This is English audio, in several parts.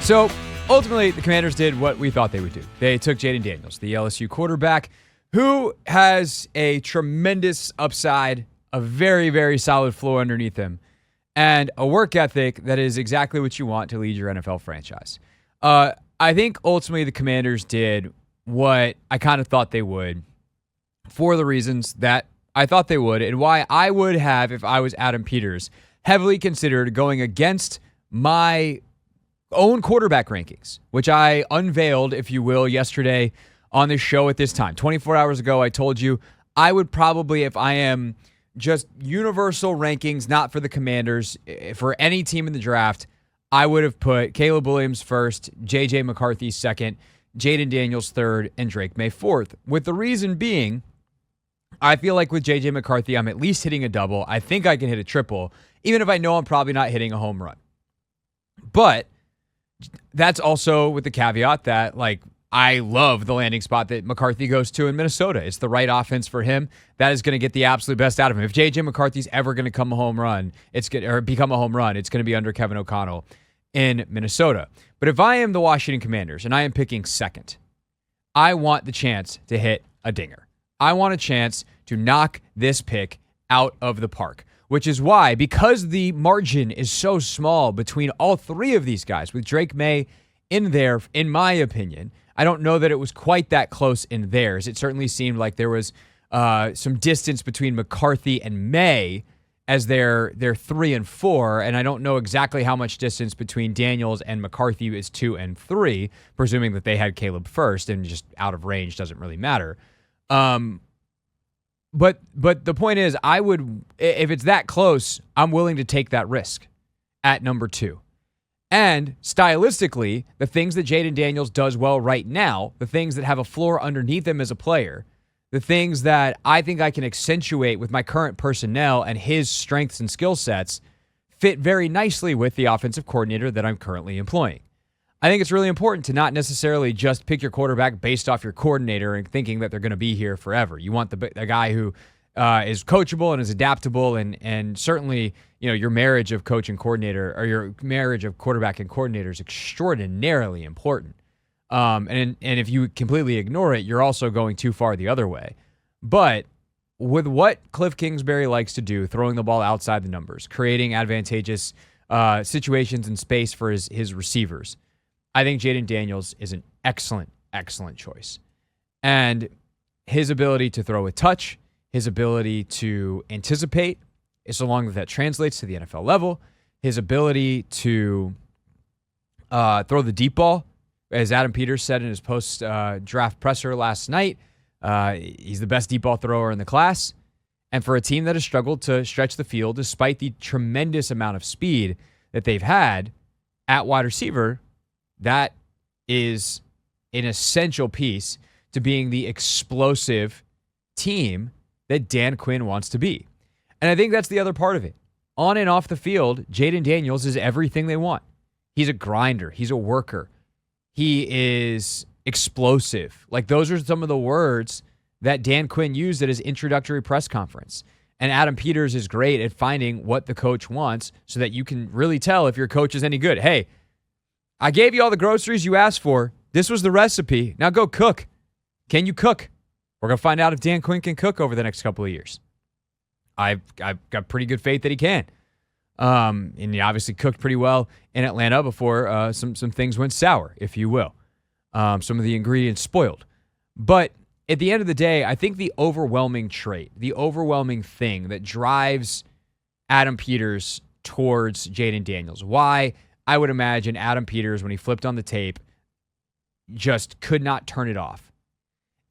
So ultimately, the Commanders did what we thought they would do. They took Jayden Daniels, the LSU quarterback, who has a tremendous upside, a very, very solid floor underneath him, and a work ethic that is exactly what you want to lead your NFL franchise. I think ultimately the Commanders did what I kind of thought they would for the reasons that I thought they would and why I would have, if I was Adam Peters, heavily considered going against my own quarterback rankings, which I unveiled, if you will, yesterday on this show at this time. 24 hours ago, I told you I would probably, if I am just universal rankings, not for the Commanders, for any team in the draft, I would have put Caleb Williams first, J.J. McCarthy second, Jayden Daniels third, and Drake May fourth. With the reason being, I feel like with J.J. McCarthy, I'm at least hitting a double. I think I can hit a triple, even if I know I'm probably not hitting a home run. But that's also with the caveat that, I love the landing spot that McCarthy goes to in Minnesota. It's the right offense for him. That is going to get the absolute best out of him. If J.J. McCarthy's ever going to become a home run, it's going to be under Kevin O'Connell in Minnesota. But if I am the Washington Commanders and I am picking second, I want the chance to hit a dinger. I want a chance to knock this pick out of the park, which is why, because the margin is so small between all three of these guys, with Drake May in there, in my opinion, I don't know that it was quite that close in theirs. It certainly seemed like there was some distance between McCarthy and May as they're 3 and 4, and I don't know exactly how much distance between Daniels and McCarthy is 2 and 3, presuming that they had Caleb first and just out of range doesn't really matter. But the point is, I would, if it's that close, I'm willing to take that risk at number 2. And stylistically, the things that Jayden Daniels does well right now, the things that have a floor underneath him as a player, the things that I think I can accentuate with my current personnel and his strengths and skill sets, fit very nicely with the offensive coordinator that I'm currently employing. I think it's really important to not necessarily just pick your quarterback based off your coordinator and thinking that they're going to be here forever. You want the guy who is coachable and is adaptable, and certainly, your marriage of coach and coordinator, or your marriage of quarterback and coordinator, is extraordinarily important. And if you completely ignore it, you're also going too far the other way. But with what Cliff Kingsbury likes to do, throwing the ball outside the numbers, creating advantageous situations and space for his receivers, I think Jayden Daniels is an excellent, excellent choice. And his ability to throw a touch, his ability to anticipate, so long as that translates to the NFL level, his ability to throw the deep ball, as Adam Peters said in his post-draft presser last night, he's the best deep ball thrower in the class. And for a team that has struggled to stretch the field despite the tremendous amount of speed that they've had at wide receiver, that is an essential piece to being the explosive team that Dan Quinn wants to be. And I think that's the other part of it. On and off the field, Jayden Daniels is everything they want. He's a grinder. He's a worker. He is explosive. Those are some of the words that Dan Quinn used at his introductory press conference. And Adam Peters is great at finding what the coach wants so that you can really tell if your coach is any good. Hey, I gave you all the groceries you asked for. This was the recipe. Now go cook. Can you cook? We're going to find out if Dan Quinn can cook over the next couple of years. I've got pretty good faith that he can. And he obviously cooked pretty well in Atlanta before some things went sour, if you will. Some of the ingredients spoiled. But at the end of the day, I think the overwhelming trait, the overwhelming thing that drives Adam Peters towards Jayden Daniels, why I would imagine Adam Peters, when he flipped on the tape, just could not turn it off,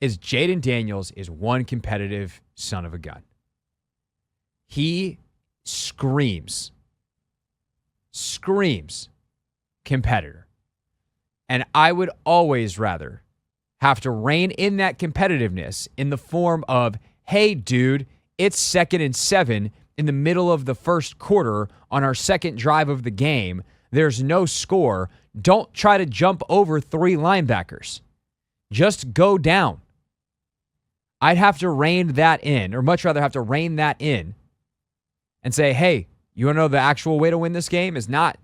is Jayden Daniels is one competitive son of a gun. He screams competitor. And I would always rather have to rein in that competitiveness in the form of, hey, dude, it's 2nd and 7 in the middle of the first quarter on our second drive of the game. There's no score. Don't try to jump over 3 linebackers. Just go down. I'd have to rein that in, or much rather have to rein that in and say, hey, you want to know the actual way to win this game is not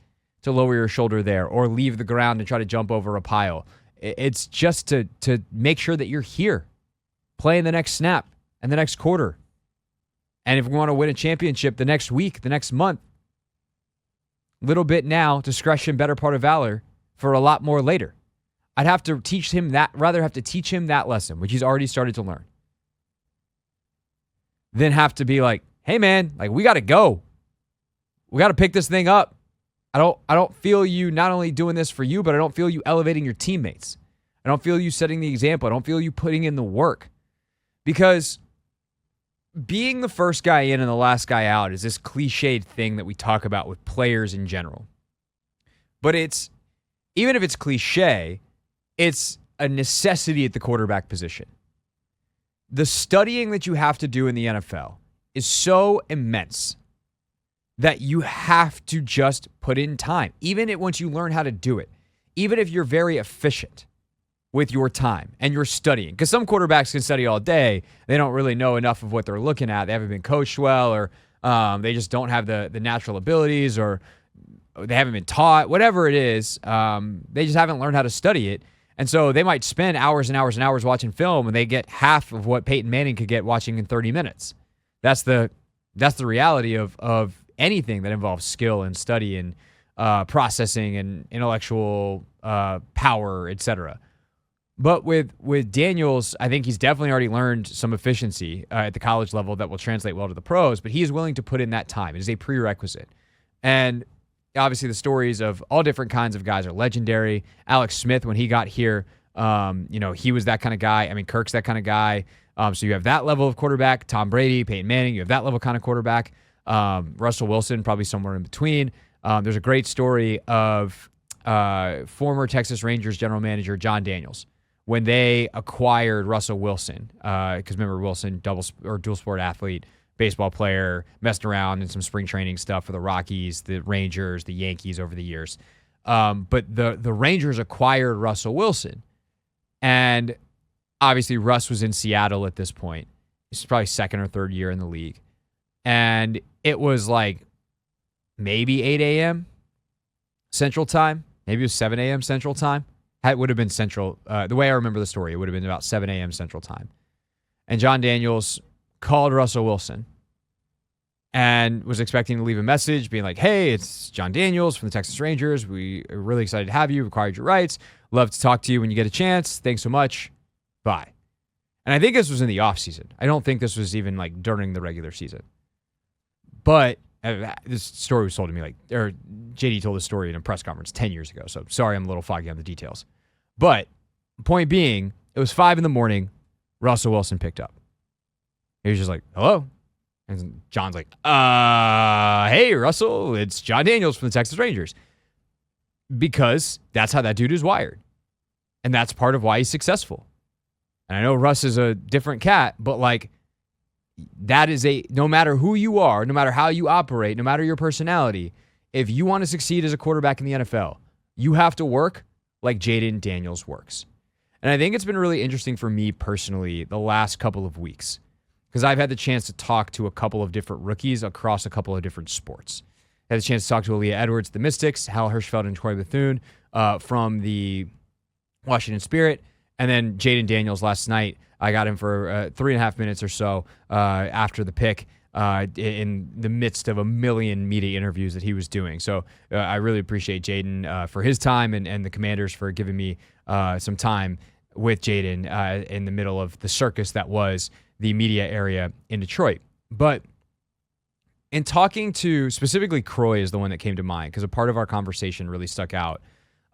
to lower your shoulder there or leave the ground and try to jump over a pile. It's just to make sure that you're here, playing the next snap and the next quarter. And if we want to win a championship the next week, the next month, little bit now, discretion, better part of valor, for a lot more later. I'd have to teach him that, rather have to teach him that lesson, which he's already started to learn, than have to be like, hey man, like we got to go. We got to pick this thing up. I don't feel you not only doing this for you, but I don't feel you elevating your teammates. I don't feel you setting the example. I don't feel you putting in the work. Because being the first guy in and the last guy out is this cliched thing that we talk about with players in general. But it's, even if it's cliche, it's a necessity at the quarterback position. The studying that you have to do in the NFL is so immense that you have to just put in time, even once you learn how to do it, even if you're very efficient with your time and you're studying. Because some quarterbacks can study all day. They don't really know enough of what they're looking at. They haven't been coached well, or they just don't have the natural abilities, or they haven't been taught, whatever it is. They just haven't learned how to study it. And so they might spend hours and hours and hours watching film, and they get half of what Peyton Manning could get watching in 30 minutes. That's the reality of anything that involves skill and study and processing and intellectual power, etc. But with Daniels, I think he's definitely already learned some efficiency at the college level that will translate well to the pros, but he is willing to put in that time. It is a prerequisite. And obviously the stories of all different kinds of guys are legendary. Alex Smith, when he got here, he was that kind of guy. I mean, Kirk's that kind of guy. So you have that level of quarterback. Tom Brady, Peyton Manning, you have that level kind of quarterback. Russell Wilson, probably somewhere in between. There's a great story of former Texas Rangers general manager John Daniels when they acquired Russell Wilson. Because remember, Wilson, dual sport athlete, baseball player, messed around in some spring training stuff for the Rockies, the Rangers, the Yankees over the years. But the Rangers acquired Russell Wilson. And obviously Russ was in Seattle at this point. This is probably second or third year in the league. And it was like maybe 8 a.m. Central Time. Maybe it was 7 a.m. Central Time. It would have been Central. The way I remember the story, it would have been about 7 a.m. Central Time. And John Daniels called Russell Wilson and was expecting to leave a message being like, hey, it's John Daniels from the Texas Rangers. We are really excited to have you. Acquired your rights. Love to talk to you when you get a chance. Thanks so much. Bye. And I think this was in the offseason. I don't think this was even like during the regular season. But this story was told to me or JD told this story in a press conference 10 years ago. So sorry, I'm a little foggy on the details. But point being, it was 5 a.m. Russell Wilson picked up. He was just like, hello. And John's like, hey, Russell, it's John Daniels from the Texas Rangers. Because that's how that dude is wired. And that's part of why he's successful. And I know Russ is a different cat, but that is no matter who you are, no matter how you operate, no matter your personality, if you want to succeed as a quarterback in the NFL, you have to work like Jayden Daniels works. And I think it's been really interesting for me personally the last couple of weeks because I've had the chance to talk to a couple of different rookies across a couple of different sports. I had the chance to talk to Aaliyah Edwards, the Mystics, Hal Hirschfeld, and Troy Bethune from the Washington Spirit, and then Jayden Daniels last night. I got him for 3.5 minutes or so after the pick in the midst of a million media interviews that he was doing. So I really appreciate Jayden for his time and the Commanders for giving me some time with Jayden in the middle of the circus that was the media area in Detroit. But in talking to, specifically Croy is the one that came to mind because a part of our conversation really stuck out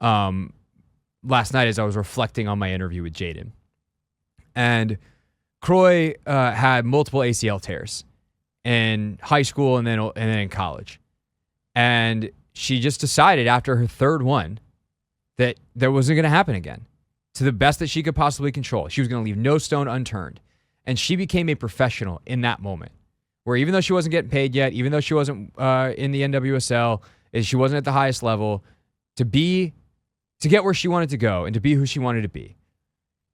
last night as I was reflecting on my interview with Jayden. And Croy had multiple ACL tears in high school and then in college. And she just decided after her third one that that wasn't going to happen again to the best that she could possibly control. She was going to leave no stone unturned. And she became a professional in that moment where even though she wasn't getting paid yet, even though she wasn't in the NWSL, she wasn't at the highest level, to get where she wanted to go and to be who she wanted to be,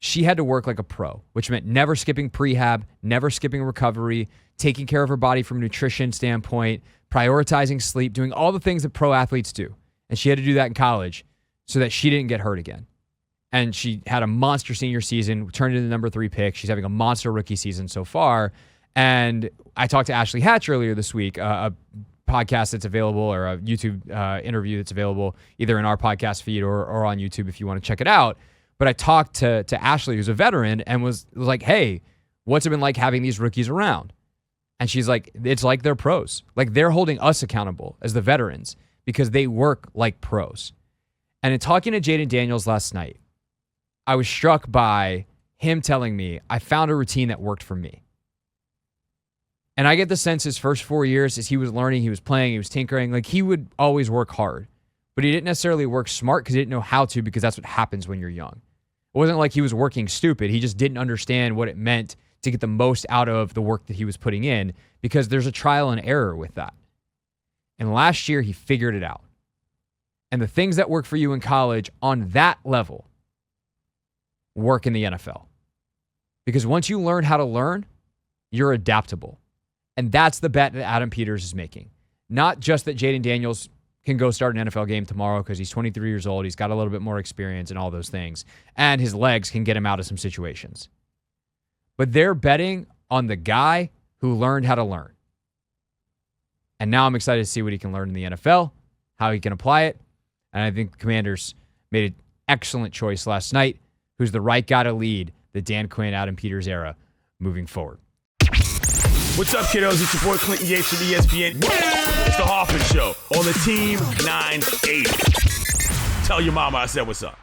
she had to work like a pro, which meant never skipping prehab, never skipping recovery, taking care of her body from a nutrition standpoint, prioritizing sleep, doing all the things that pro athletes do. And she had to do that in college so that she didn't get hurt again. And she had a monster senior season, turned into the number 3 pick. She's having a monster rookie season so far. And I talked to Ashley Hatch earlier this week, a podcast that's available, or a YouTube interview that's available either in our podcast feed or on YouTube if you want to check it out. But I talked to Ashley, who's a veteran, and was like, hey, what's it been like having these rookies around? And she's like, it's like they're pros. Like, they're holding us accountable as the veterans because they work like pros. And in talking to Jayden Daniels last night, I was struck by him telling me, I found a routine that worked for me. And I get the sense his first 4 years, as he was learning, he was playing, he was tinkering, like, he would always work hard. But he didn't necessarily work smart because he didn't know how to, because that's what happens when you're young. It wasn't like he was working stupid. He just didn't understand what it meant to get the most out of the work that he was putting in, because there's a trial and error with that. And last year, he figured it out. And the things that work for you in college on that level work in the NFL. Because once you learn how to learn, you're adaptable. And that's the bet that Adam Peters is making. Not just that Jayden Daniels can go start an NFL game tomorrow because he's 23 years old, he's got a little bit more experience and all those things, and his legs can get him out of some situations. But they're betting on the guy who learned how to learn. And now I'm excited to see what he can learn in the NFL, how he can apply it. And I think the Commanders made an excellent choice last night. Who's the right guy to lead the Dan Quinn, Adam Peters era moving forward. What's up, kiddos? It's your boy Clinton Yates from ESPN. It's the Hoffman Show on the Team 980. Tell your mama I said what's up.